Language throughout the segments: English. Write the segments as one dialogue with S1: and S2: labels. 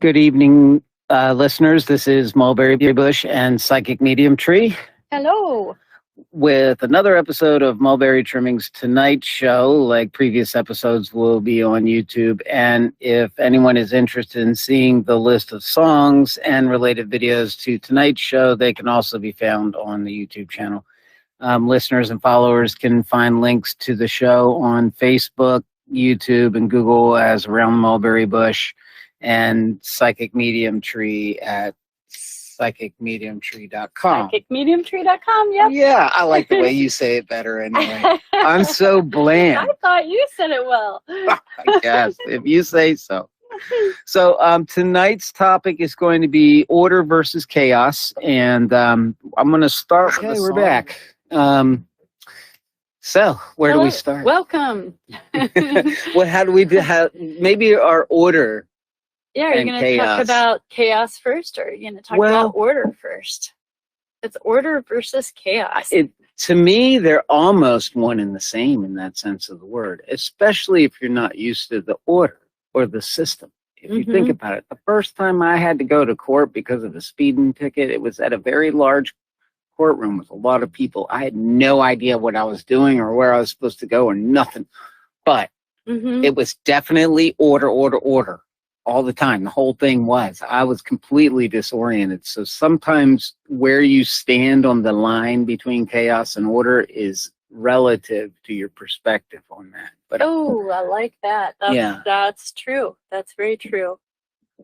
S1: Good evening, listeners. This is Mulberry Bush and Psychic Medium Tree
S2: Hello.
S1: with another episode of Mulberry Trimmings Tonight Show. Like previous episodes, will be on YouTube. And if anyone is interested in seeing the list of songs and related videos to tonight's show, they can also be found on the YouTube channel. Listeners and followers can find links to the show on Facebook, YouTube, and Google as Around Mulberry Bush, and Psychic Medium Tree at psychicmediumtree.com.
S2: Psychicmediumtree.com, yep.
S1: Yeah, I like the way you say it better anyway. I'm so bland.
S2: I thought you said it well.
S1: I guess, if you say so. So tonight's topic is going to be order versus chaos. And I'm going to start with we're back. So where do we start?
S2: Welcome.
S1: Well, how do we do? Maybe our order.
S2: Yeah, are you going to talk about chaos first, or are you going to talk about order first? It's order versus chaos.
S1: To me, they're almost one and the same in that sense of the word, especially if you're not used to the order or the system. If you think about it, the first time I had to go to court because of a speeding ticket, it was at a very large courtroom with a lot of people. I had no idea what I was doing or where I was supposed to go or nothing. But it was definitely order all the time. The whole thing was. I was completely disoriented. So sometimes where you stand on the line between chaos and order is relative to your perspective on that. But
S2: I like that. That's true. That's very true.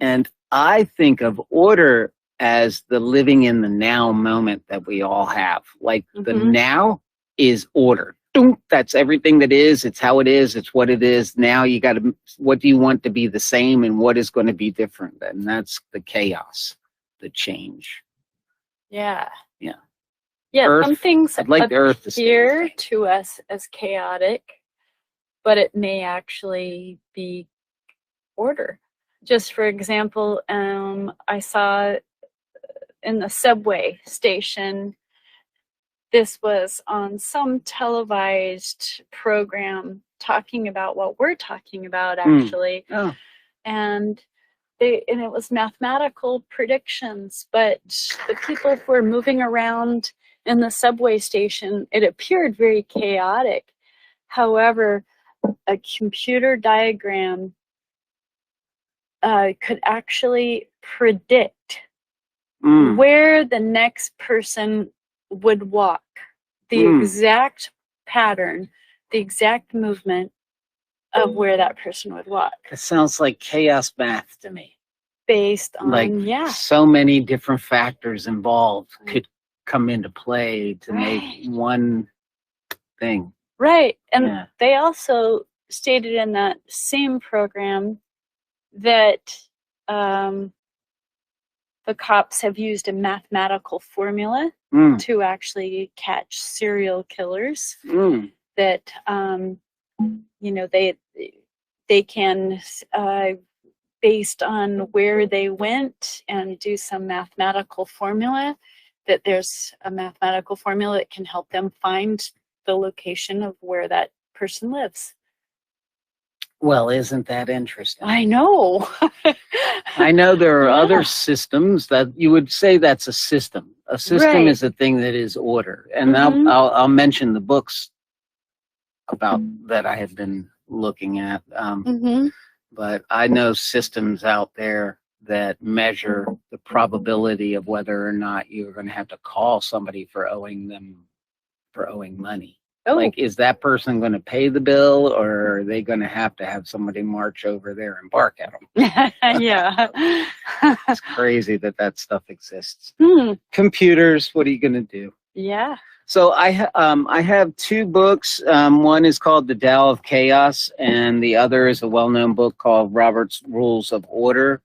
S1: And I think of order as the living in the now moment that we all have. Like the now is order. That's everything that is. It's how it is. It's what it is. Now you got to, what do you want to be the same and what is going to be different? And that's the chaos, the change.
S2: Yeah.
S1: Yeah.
S2: Yeah.
S1: Earth,
S2: some things
S1: I'd like the earth
S2: appear to us as chaotic, but it may actually be order. Just for example, I saw in the subway station, this was on some televised program talking about what we're talking about, actually. And it was mathematical predictions, but the people who were moving around in the subway station, it appeared very chaotic. However, a computer diagram could actually predict where the next person would walk, the exact pattern, the exact movement of where that person would walk.
S1: It sounds like chaos math to me.
S2: Based on,
S1: like so many different factors involved could come into play to make one thing.
S2: Right. And they also stated in that same program that the cops have used a mathematical formula to actually catch serial killers. That they can, based on where they went, and do some mathematical formula. That there's a mathematical formula that can help them find the location of where that person lives.
S1: Well, isn't that interesting?
S2: I know.
S1: I know there are other systems that you would say that's a system. A system is a thing that is order. And I'll mention the books about that I have been looking at. But I know systems out there that measure the probability of whether or not you're going to have to call somebody for owing money. Like, is that person going to pay the bill, or are they going to have somebody march over there and bark at them?
S2: Yeah.
S1: It's crazy that stuff exists. Computers, what are you going to do?
S2: Yeah.
S1: So I have two books. One is called The Tao of Chaos, and the other is a well-known book called Robert's Rules of Order.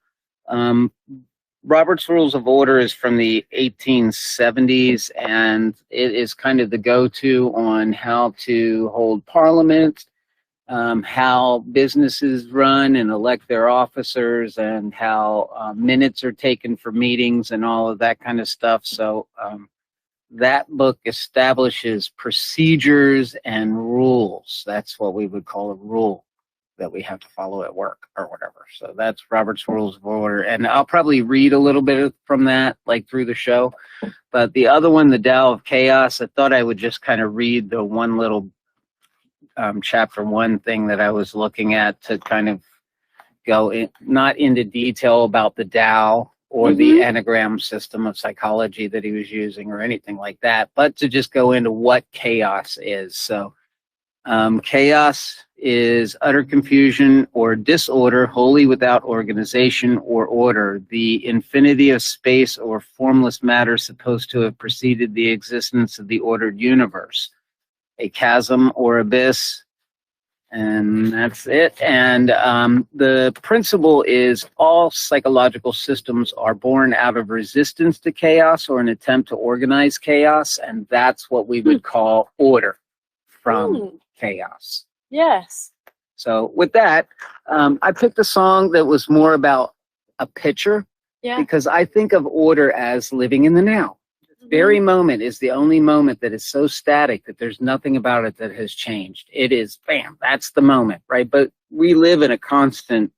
S1: Robert's Rules of Order is from the 1870s, and it is kind of the go-to on how to hold parliament, how businesses run and elect their officers, and how minutes are taken for meetings and all of that kind of stuff. So that book establishes procedures and rules. That's what we would call a rule that we have to follow at work or whatever. So that's Robert's Rules of Order. And I'll probably read a little bit from that, like through the show. But the other one, the Tao of Chaos, I thought I would just kind of read the one little chapter 1 thing that I was looking at to kind of go in, not into detail about the Tao or the Enneagram system of psychology that he was using or anything like that, but to just go into what chaos is. So chaos is utter confusion or disorder, wholly without organization or order, the infinity of space or formless matter supposed to have preceded the existence of the ordered universe, a chasm or abyss, and that's it. And the principle is all psychological systems are born out of resistance to chaos or an attempt to organize chaos, and that's what we would call order from chaos.
S2: Yes.
S1: So with that, I picked a song that was more about a picture, because I think of order as living in the now. The very moment is the only moment that is so static that there's nothing about it that has changed. It is, bam, that's the moment, right? But we live in a constant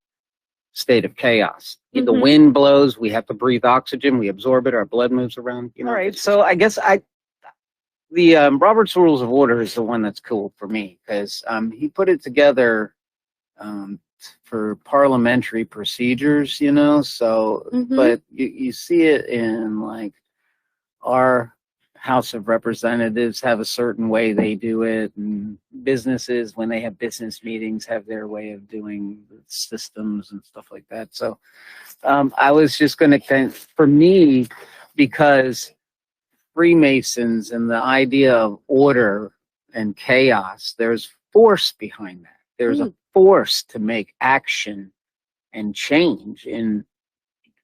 S1: state of chaos. The wind blows, we have to breathe oxygen, we absorb it, our blood moves around. You know? All right, so I guess the Robert's Rules of Order is the one that's cool for me, because he put it together for parliamentary procedures, you know, so, but you see it in, like, our House of Representatives have a certain way they do it, and businesses, when they have business meetings, have their way of doing systems and stuff like that. So I was just going to, for me, because Freemasons and the idea of order and chaos, there's force behind that. There's a force to make action and change in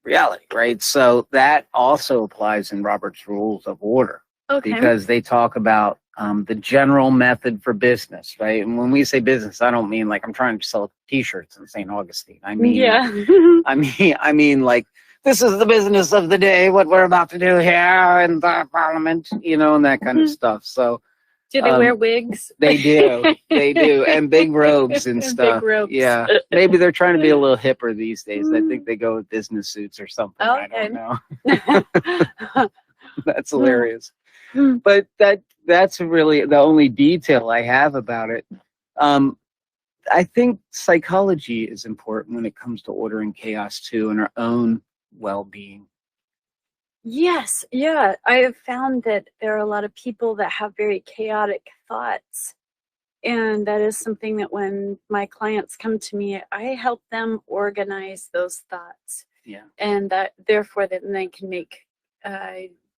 S1: reality, right? So that also applies in Robert's Rules of Order, because they talk about the general method for business, right? And when we say business, I don't mean like I'm trying to sell T-shirts in St. Augustine. I mean, I mean like, this is the business of the day, what we're about to do here in the parliament, you know, and that kind of stuff. So,
S2: do they wear wigs?
S1: They do, they do, and big robes and stuff.
S2: Big robes.
S1: Yeah, maybe they're trying to be a little hipper these days. I think they go with business suits or something. I don't know. That's hilarious. But that's really the only detail I have about it. I think psychology is important when it comes to order and chaos too, and our own well-being.
S2: Yes, yeah. I have found that there are a lot of people that have very chaotic thoughts. And that is something that when my clients come to me, I help them organize those thoughts.
S1: Yeah.
S2: And that therefore then they can make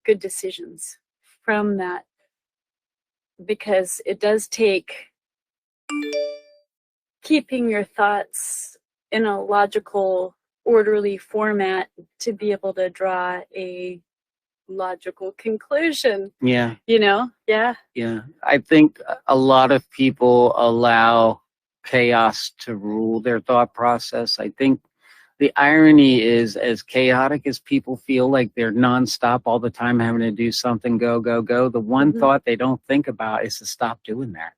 S2: good decisions from that. Because it does take keeping your thoughts in a logical, orderly format to be able to draw a logical conclusion.
S1: Yeah.
S2: You know? Yeah.
S1: Yeah. I think a lot of people allow chaos to rule their thought process. I think the irony is, as chaotic as people feel like they're nonstop all the time having to do something, go, go, go, the one thought they don't think about is to stop doing that.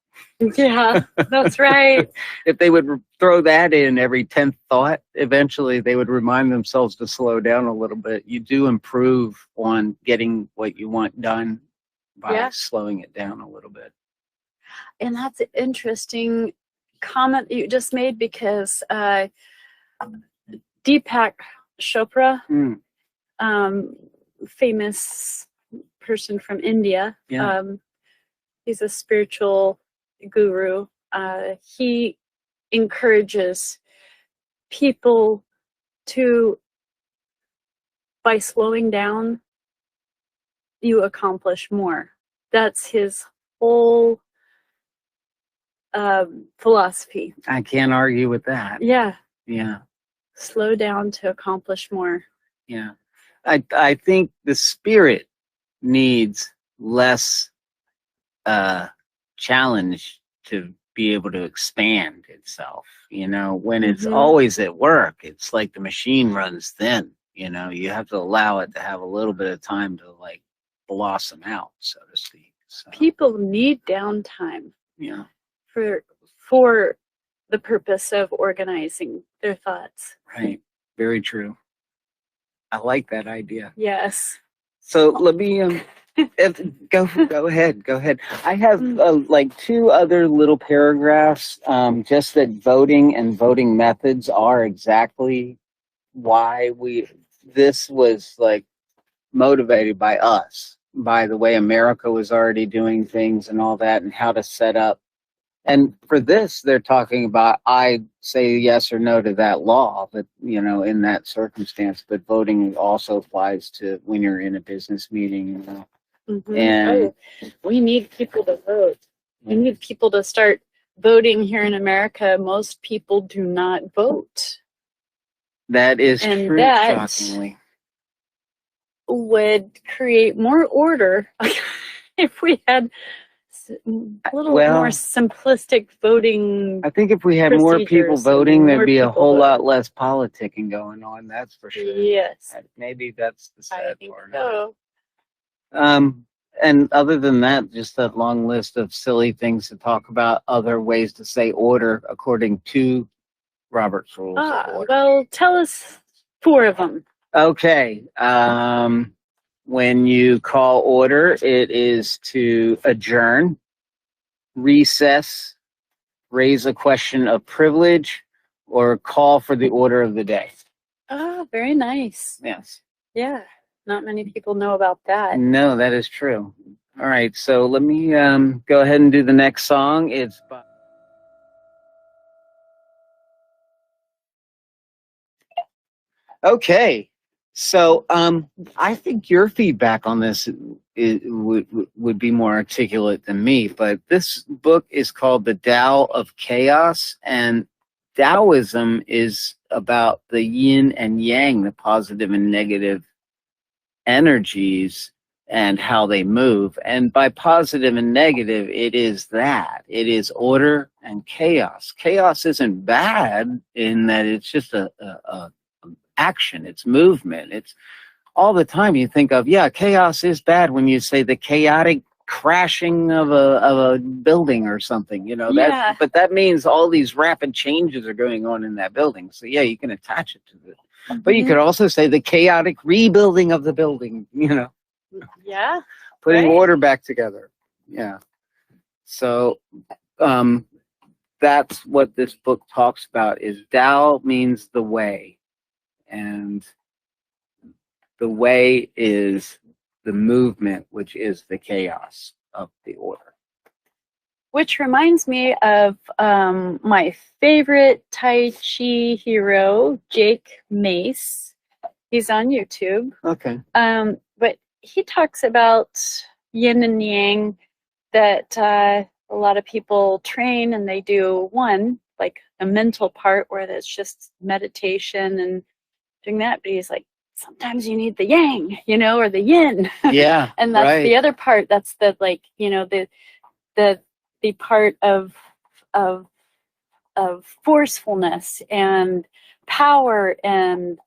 S2: Yeah, that's right.
S1: If they would throw that in every 10th thought, eventually they would remind themselves to slow down a little bit. You do improve on getting what you want done by slowing it down a little bit.
S2: And that's an interesting comment that you just made, because Deepak Chopra, famous person from India, he's a spiritual guru. He encourages people to, by slowing down, you accomplish more. That's his whole philosophy.
S1: I can't argue with that.
S2: Yeah.
S1: Yeah.
S2: Slow down to accomplish more.
S1: Yeah. I think the spirit needs less challenge to be able to expand itself. You know, when it's always at work, it's like the machine runs thin. You know, you have to allow it to have a little bit of time to like blossom out, so to speak. So,
S2: people need downtime.
S1: Yeah.
S2: For the purpose of organizing their thoughts.
S1: Right. Very true. I like that idea.
S2: Yes.
S1: So let me go ahead. I have like two other little paragraphs, just that voting and voting methods are exactly why this was like motivated by us, by the way America was already doing things and all that, and how to set up. And for this, they're talking about, I say yes or no to that law, but in that circumstance. But voting also applies to when you're in a business meeting, And
S2: we need people to vote. We need people to start voting here in America. Most people do not vote.
S1: That is true, shockingly.
S2: Would create more order if we had a little more simplistic voting.
S1: I think if we had more people voting, there'd be a whole lot less politicking going on. That's for sure.
S2: Yes.
S1: Maybe that's the sad part.
S2: So.
S1: And other than that, just a long list of silly things to talk about, other ways to say order according to Robert's Rules of Order.
S2: Well, tell us 4 of them.
S1: Okay. When you call order, it is to adjourn, recess, raise a question of privilege, or call for the order of the day.
S2: Oh, very nice.
S1: Yes.
S2: Yeah. Not many people know about that.
S1: No, that is true. All right. So let me go ahead and do the next song. It's by... Okay. So I think your feedback on this would be more articulate than me, but this book is called The Tao of Chaos, and Taoism is about the yin and yang, the positive and negative energies and how they move. And by positive and negative, it is order and chaos. Chaos isn't bad in that it's just a action, it's movement. It's all the time you think of, chaos is bad when you say the chaotic crashing of a building or something, but that means all these rapid changes are going on in that building. So you can attach it to it. But you could also say the chaotic rebuilding of the building,
S2: Yeah.
S1: Putting order back together. Yeah. So that's what this book talks about, is Tao means the way. And the way is the movement, which is the chaos of the order.
S2: Which reminds me of my favorite Tai Chi hero, Jake Mace. He's on YouTube.
S1: Okay.
S2: But he talks about yin and yang, that a lot of people train and they do one, like a mental part where it's just meditation and doing that. But he's like, sometimes you need the yang, or the yin.
S1: Yeah.
S2: And that's the other part. That's the, like, the part of forcefulness and power and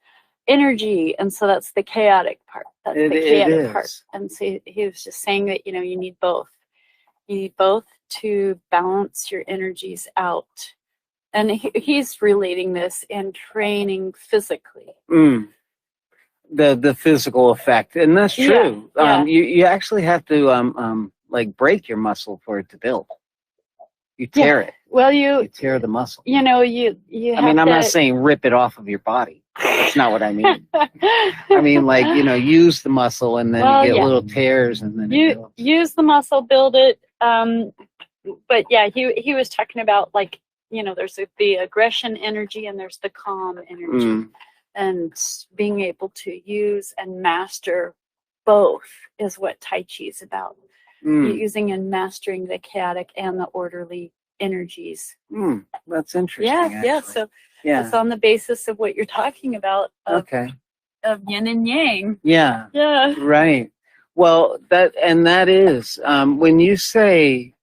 S2: energy, and so that's the chaotic part. That's the chaotic part. And so he was just saying that you need both. You need both to balance your energies out. And he's relating this in training physically.
S1: The physical effect, and that's true.
S2: Yeah.
S1: You actually have to like break your muscle for it to build. You tear it.
S2: Well,
S1: you tear the muscle.
S2: You
S1: I'm not saying rip it off of your body. That's not what I mean. I mean, like, use the muscle and then you get little tears and then
S2: you use the muscle, build it. But he was talking about, like, there's the aggression energy and there's the calm energy, and being able to use and master both is what Tai Chi is about. Using and mastering the chaotic and the orderly energies.
S1: That's interesting.
S2: So it's on the basis of what you're talking about. Of yin and yang.
S1: Yeah. Right. Well, that is when you say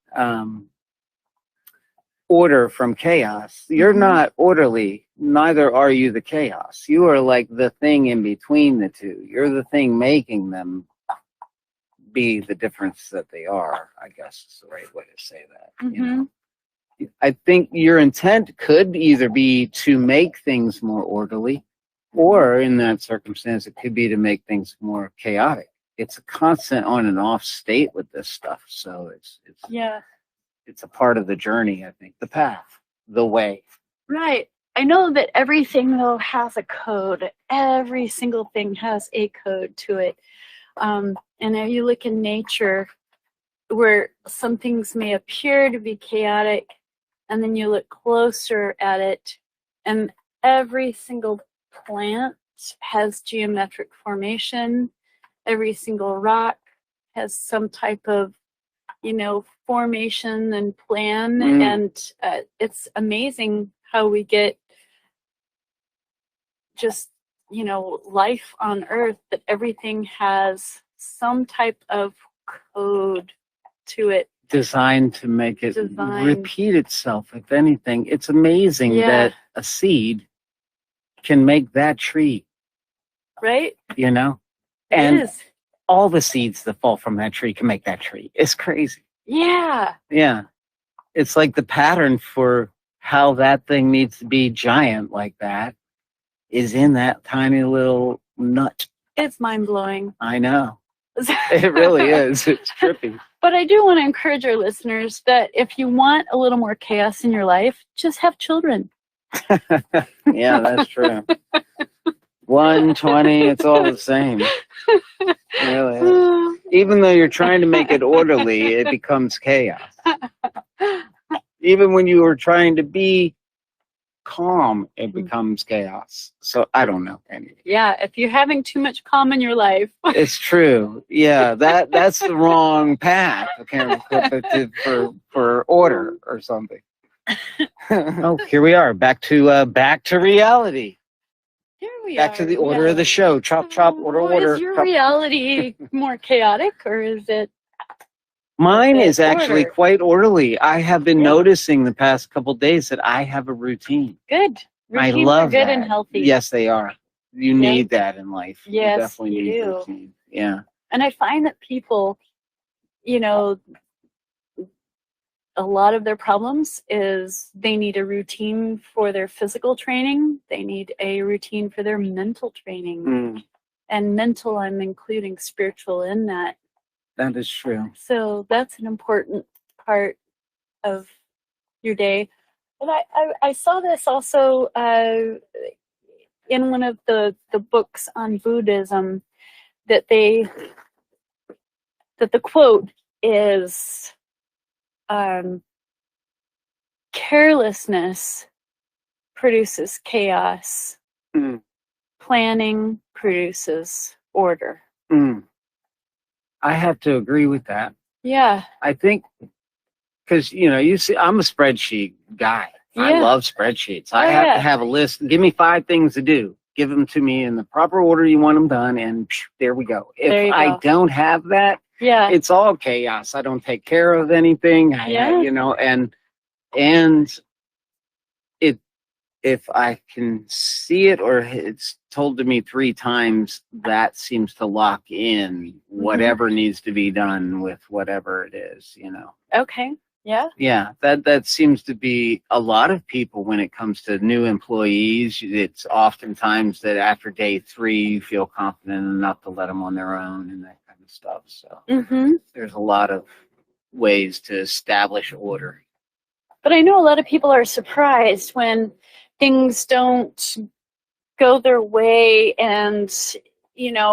S1: order from chaos, you're not orderly, neither are you the chaos. You are like the thing in between the two. You're the thing making them be the difference that they are, I guess is the right way to say that. I think your intent could either be to make things more orderly, or in that circumstance, it could be to make things more chaotic. It's a constant on and off state with this stuff. So
S2: Yeah.
S1: it's a part of the journey, I think, the path, the way.
S2: Right. I know that everything, though, has a code. Every single thing has a code to it. And if you look in nature, where some things may appear to be chaotic, and then you look closer at it, and every single plant has geometric formation. Every single rock has some type of, formation and plan. And it's amazing how we get just, life on Earth, that everything has some type of code to it.
S1: Designed to make it repeat itself, if anything. It's amazing that a seed can make that tree.
S2: Right?
S1: And
S2: it is.
S1: All the seeds that fall from that tree can make that tree. It's crazy.
S2: Yeah.
S1: Yeah. It's like the pattern for how that thing needs to be giant like that is in that tiny little nut.
S2: It's mind-blowing.
S1: I know. It really is. It's trippy.
S2: But I do want to encourage our listeners that if you want a little more chaos in your life, just have children.
S1: Yeah, that's true. 120, it's all the same. It really is. Even though you're trying to make it orderly, it becomes chaos. Even when you are trying to be calm, it becomes chaos. So I don't know. Anyway.
S2: Yeah, if you're having too much calm in your life.
S1: It's true. Yeah, that's the wrong path. Okay, for order or something. Oh, here we are. Back to reality.
S2: Here we
S1: Back
S2: are.
S1: to the order of the show. Chop, chop, order.
S2: Is your
S1: chop.
S2: reality more chaotic, or is it?
S1: Mine is actually
S2: order?
S1: quite orderly. I have been noticing the past couple days that I have a routine.
S2: Good.
S1: Routines
S2: I love good and healthy.
S1: Yes, they are. You need that in life.
S2: Yes,
S1: you definitely need
S2: do.
S1: routine. Yeah.
S2: And I find that people, a lot of their problems is they need a routine for their physical training. They need a routine for their mental training. And mental, I'm including spiritual in that.
S1: That is true.
S2: So that's an important part of your day. And I saw this also in one of the books on Buddhism, that the quote is, carelessness produces chaos. Planning produces order.
S1: I have to agree with that.
S2: Yeah.
S1: I think because you see, I'm a spreadsheet guy. I love spreadsheets. I have to have a list. Give me 5 things to do. Give them to me in the proper order you want them done, and there we go. If I don't have that, it's all chaos. I don't take care of anything. And if I can see it or it's told to me 3 times, that seems to lock in whatever needs to be done with whatever it is,
S2: Okay. Yeah.
S1: Yeah, that seems to be a lot of people when it comes to new employees. It's oftentimes that after day 3, you feel confident enough to let them on their own and that kind of stuff. So there's a lot of ways to establish order.
S2: But I know a lot of people are surprised when things don't go their way, and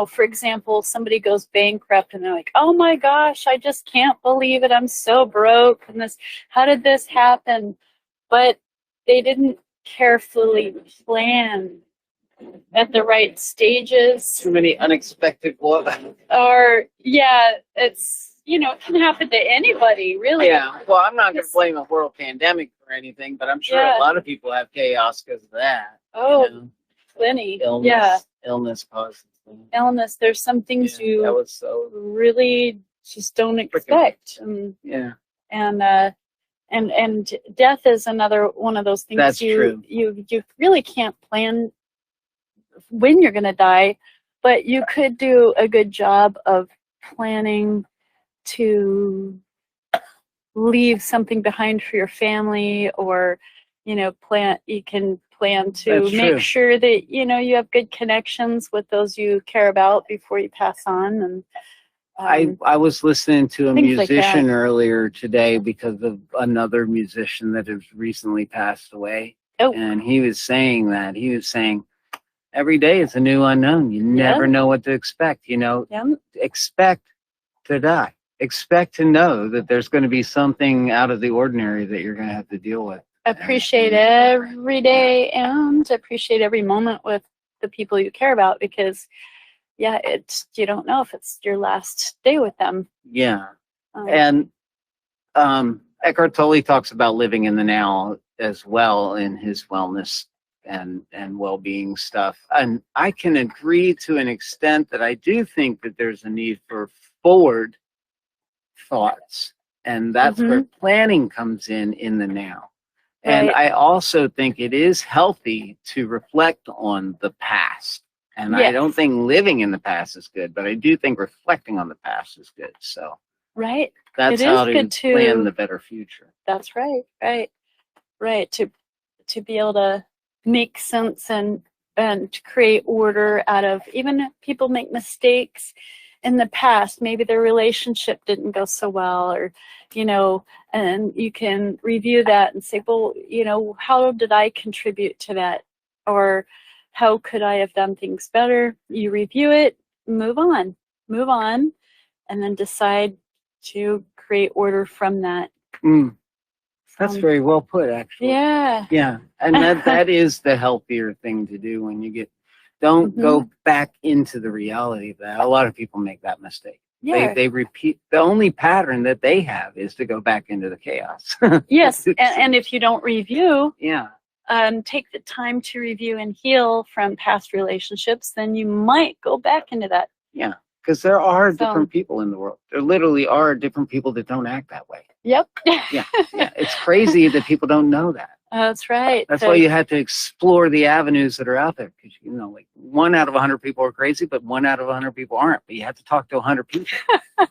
S2: for example, somebody goes bankrupt and they're like, oh my gosh, I just can't believe it, I'm so broke, and how did this happen? But they didn't carefully plan at the right stages.
S1: Too many unexpected
S2: or it's it can happen to anybody, really.
S1: Yeah, well, I'm not going to blame a world pandemic or anything, but I'm sure a lot of people have chaos because of that.
S2: Oh, plenty.
S1: Illness causes things.
S2: Illness. There's some things you really just don't expect. And death is another one of those things.
S1: That's true.
S2: You really can't plan when you're going to die, but you could do a good job of planning to leave something behind for your family, or you can plan to
S1: That's
S2: make
S1: true.
S2: sure that you have good connections with those you care about before you pass on. And
S1: I was listening to a
S2: things like
S1: musician
S2: that.
S1: earlier today because of another musician that has recently passed away.
S2: Oh,
S1: And he was saying every day is a new unknown. You never know what to expect. Expect to die. Expect to know that there's going to be something out of the ordinary that you're going to have to deal with.
S2: Appreciate every day and appreciate every moment with the people you care about, because you don't know if it's your last day with them.
S1: Yeah. And Eckhart Tolle talks about living in the now as well in his wellness and well-being stuff. And I can agree to an extent that I do think that there's a need for forward thoughts. And that's where planning comes in the now. And I also think it is healthy to reflect on the past. And I don't think living in the past is good, but I do think reflecting on the past is good. So that's how to plan the better future.
S2: That's right. To be able to make sense and to create order out of, even if people make mistakes in the past, maybe their relationship didn't go so well, or and you can review that and say, well, how did I contribute to that, or how could I have done things better? You review it, move on, and then decide to create order from that.
S1: That's very well put, actually. Yeah, and that is the healthier thing to do when you don't go back into the reality of that. A lot of people make that mistake. They repeat. The only pattern that they have is to go back into the chaos.
S2: Yes, and if you don't review,
S1: take
S2: the time to review and heal from past relationships, then you might go back into that.
S1: Yeah, because there are different people in the world. There literally are different people that don't act that way.
S2: Yep.
S1: Yeah. It's crazy that people don't know that.
S2: That's right.
S1: That's why you have to explore the avenues that are out there, because like 1 out of 100 people are crazy, but 1 out of 100 people aren't. But you have to talk to 100 people. You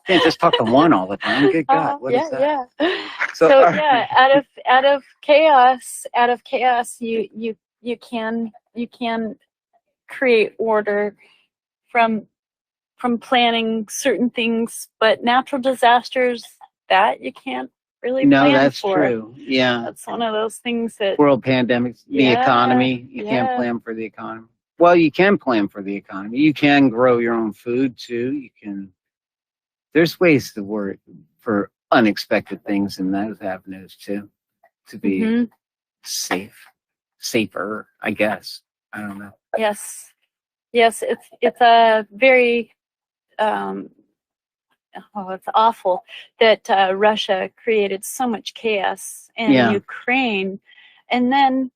S1: can't just talk to one all the time. Good God, what is that?
S2: So out of chaos, you can create order from planning certain things, but natural disasters that you can't really plan for.
S1: That's true. Yeah,
S2: that's one of those things that
S1: world pandemics, the economy. You can't plan for the economy. Well, you can plan for the economy. You can grow your own food too. You can. There's ways to work for unexpected things in those avenues too, to be safer, I guess. I don't know.
S2: Yes, it's a very it's awful that Russia created so much chaos in Ukraine, and then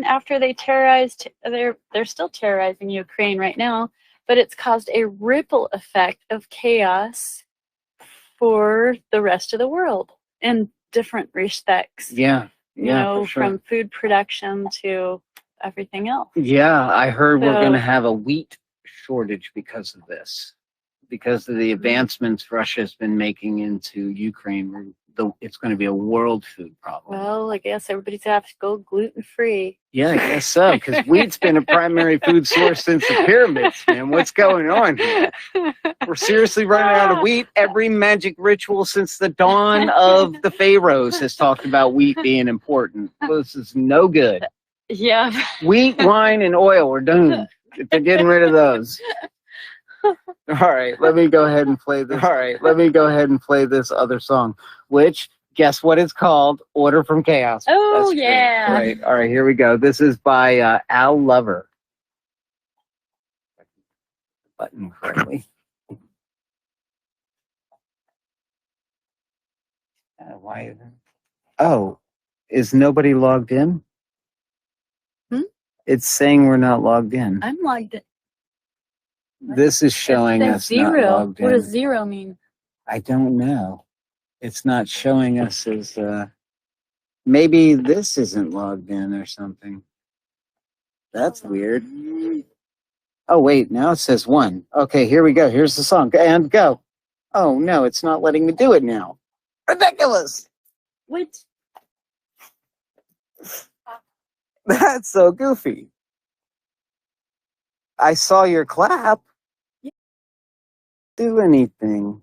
S2: after they terrorized, they're still terrorizing Ukraine right now, but it's caused a ripple effect of chaos for the rest of the world in different respects. From food production to everything else.
S1: Yeah, I heard we're going to have a wheat shortage because of this. Because of the advancements Russia's been making into Ukraine, it's going to be a world food problem.
S2: Well, I guess everybody's going to have to go gluten-free.
S1: Yeah, I guess so, because wheat's been a primary food source since the pyramids, man. What's going on here? We're seriously running out of wheat. Every magic ritual since the dawn of the pharaohs has talked about wheat being important. This is no good.
S2: Yeah.
S1: Wheat, wine, and oil are doomed if they're getting rid of those. All right, let me go ahead and play this. Other song, which, guess what it's called? Order from Chaos.
S2: Oh, yeah.
S1: Right. All right, here we go. This is by Al Lover. Button correctly. Why is it? Oh, is nobody logged in? It's saying we're not logged in.
S2: I'm logged in.
S1: This is showing us
S2: zero.
S1: Not logged in.
S2: What does 0 mean?
S1: I don't know. It's not showing us as maybe this isn't logged in or something. That's weird. Oh wait, now it says 1. Okay, here we go. Here's the song. And go. Oh no, it's not letting me do it now. Ridiculous!
S2: Which
S1: That's so goofy. I saw your clap. Do anything.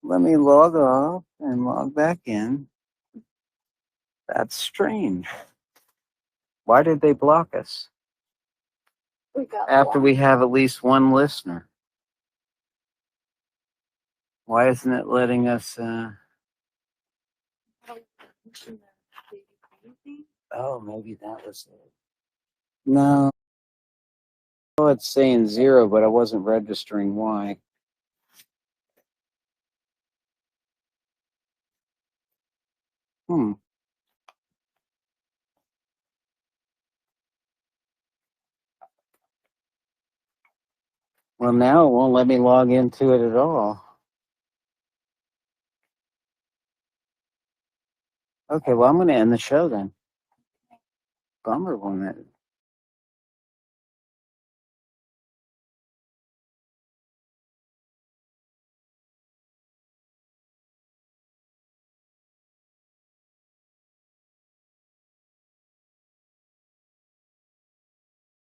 S1: Let me log off and log back in. That's strange. Why did they block us? After we have at least one listener. Why isn't it letting us? Oh, maybe that was it. No. Oh, it's saying 0, but I wasn't registering why. Hmm. Well, now it won't let me log into it at all. Okay, well, I'm going to end the show then. Bummer on that.